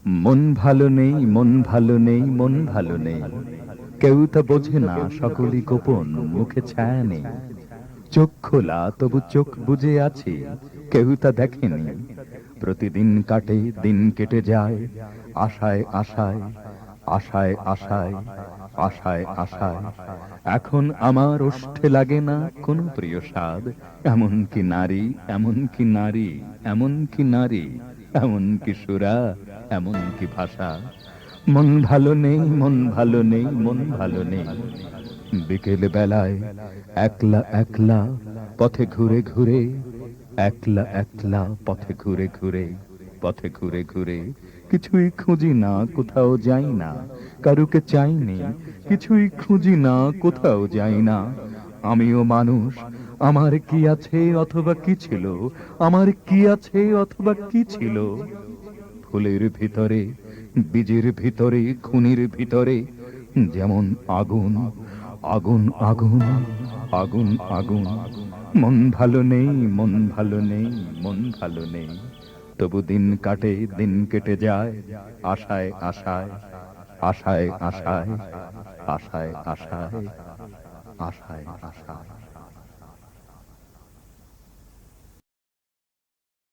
মন ভালো নেই, মন ভালো নেই, মন ভালো নেই, কেউ তা বোঝে না, সকলই গোপন, মুখে ছায়া নেই। চোখ খোলা তবু চোখ বুজে আছি, কেউ তা দেখেনি। প্রতিদিন কাটে, দিন কেটে যায়, আশায় আশায়, আশায় আশায়, আশায় আশায়। এখন আমার ওষ্ঠে লাগে না কোনো প্রিয় স্বাদ, এমন কি নারী, এমন কি নারী, এমন কি নারী, এমন কি সুরা, এমন কি ভাষা। মন ভালো নেই, মন ভালো নেই, মন ভালো নেই। বিকেল বেলায় একলা একলা পথে ঘুরে ঘুরে, একলা একলা পথে ঘুরে ঘুরে, পথে ঘুরে ঘুরে কিছুই খুঁজি না, কোথাও যাই না, কারুকে চাইনি, কিছুই খুঁজি না, কোথাও যাই না। আমিও মানুষ, আমার কি আছে অথবা কি ছিল, আমার কি আছে অথবা কি ছিল। ফুলের ভিতরে, বীজের ভিতরে, খুনির ভিতরে, যেমন আগুন, আগুন আগুন, আগুন আগুন। মন ভালো নেই, মন ভালো নেই, মন ভালো নেই, তবু দিন কাটে, দিন কেটে যায়, আশায় আশায়, আশায় আশায়, আশায় আশায়, আশায় আশায়।